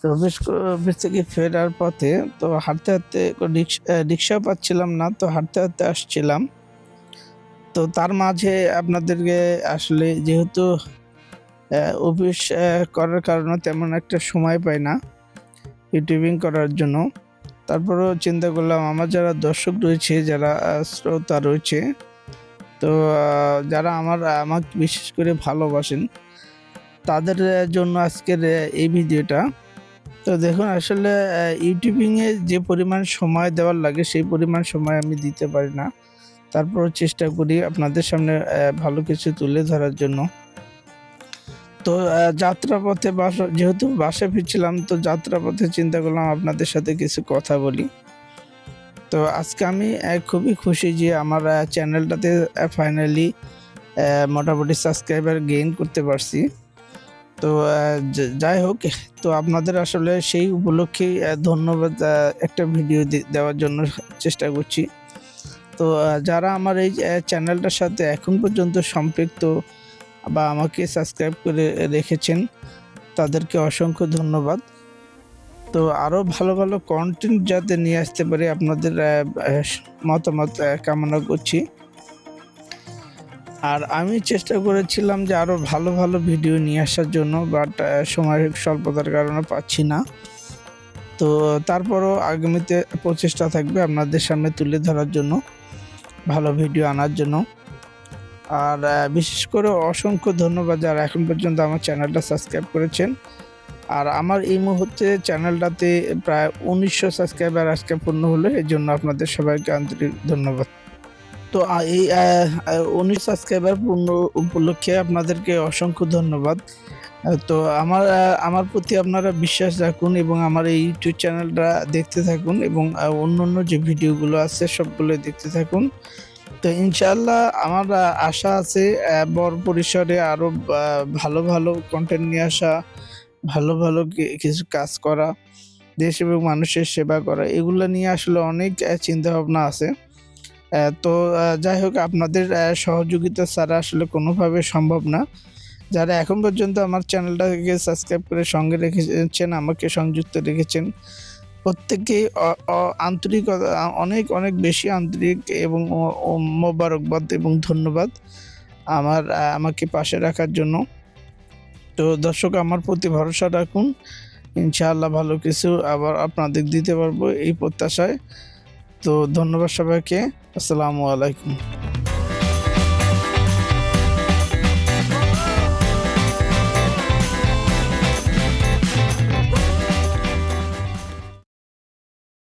তো অফিস থেকে ফেরার পথে তো হাঁটতে রিক্সাও পাচ্ছিলাম না, তো হাঁটতে আসছিলাম। তো তার মাঝে আপনাদেরকে আসলে যেহেতু অফিস করার কারণে তেমন একটা সময় পাই না ইউটিউবিং করার জন্য। তারপরেও চিন্তা করলাম আমার যারা দর্শক রয়েছে, যারা শ্রোতা রয়েছে, তো যারা আমাকে বিশেষ করে ভালোবাসেন, তাদের জন্য আজকের এই ভিডিওটা। তো দেখুন আসলে ইউটিউবিংয়ে যে পরিমাণ সময় দেওয়ার লাগে সেই পরিমাণ সময় আমি দিতে পারি না। তারপরও চেষ্টা করি আপনাদের সামনে ভালো কিছু তুলে ধরার জন্য। তো যাত্রাপথে যেহেতু বাসায় ফিরছিলাম, তো যাত্রাপথে চিন্তা করলাম আপনাদের সাথে কিছু কথা বলি। তো আজকে আমি খুবই খুশি যে আমার চ্যানেলটাতে ফাইনালি মোটামুটি সাবস্ক্রাইবার গেইন করতে পারছি। তো যাই হোক, তো আপনাদের আসলে সেই উপলক্ষেই ধন্যবাদ একটা ভিডিও দেওয়ার জন্য চেষ্টা করছি। তো যারা আমার এই চ্যানেলটার সাথে এখন পর্যন্ত সম্পৃক্ত বা আমাকে সাবস্ক্রাইব করে রেখেছেন, তাদেরকে অসংখ্য ধন্যবাদ। তো আরও ভালো ভালো কন্টেন্ট যাতে নিয়ে আসতে পারি আপনাদের মতামত কামনা করছি। আর আমি চেষ্টা করেছিলাম যে আরও ভালো ভালো ভিডিও নিয়ে আসার জন্য, বাট সময়ের স্বল্পতার কারণে পাচ্ছি না। তো তারপরও আগামীতে প্রচেষ্টা থাকবে আপনাদের সামনে তুলে ধরার জন্য, ভালো ভিডিও আনার জন্য। আর বিশেষ করে অসংখ্য ধন্যবাদ যারা এখন পর্যন্ত আমার চ্যানেলটা সাবস্ক্রাইব করেছেন। আর আমার এই মুহূর্তে চ্যানেলটাতে প্রায় 1900 সাবস্ক্রাইবার আজকে পূর্ণ হলো, এর জন্য আপনাদের সবাইকে আন্তরিক ধন্যবাদ। তো এই 19 সাবস্ক্রাইবার পূর্ণ উপলক্ষে আপনাদেরকে অসংখ্য ধন্যবাদ। তো আমার প্রতি আপনারা বিশ্বাস রাখুন এবং আমার এই ইউটিউব চ্যানেলটা দেখতে থাকুন এবং অন্য যে ভিডিওগুলো আছে সবগুলো দেখতে থাকুন। তো ইনশাআল্লাহ আমার আশা আছে বড় পরিসরে আরও ভালো ভালো কন্টেন্ট নিয়ে আসা, ভালো ভালো কিছু কাজ করা, দেশ এবং মানুষের সেবা করা, এগুলো নিয়ে আসলে অনেক চিন্তাভাবনা আছে। তো যাই হোক, আপনাদের সহযোগিতা ছাড়া আসলে কোনোভাবে সম্ভব না। যারা এখন পর্যন্ত আমার চ্যানেলটাকে সাবস্ক্রাইব করে সঙ্গে রেখেছেন, আমাকে সংযুক্ত রেখেছেন, প্রত্যেকেই আন্তরিকতা অনেক অনেক বেশি আন্তরিক এবং মোবারকবাদ এবং ধন্যবাদ আমাকে পাশে রাখার জন্য। তো দর্শক, আমার প্রতি ভরসা রাখুন, ইনশাআল্লাহ ভালো কিছু আবার আপনাদের দিতে পারবো এই প্রত্যাশায়। তো ধন্যবাদ সবাইকে। আসসালামু আলাইকুম।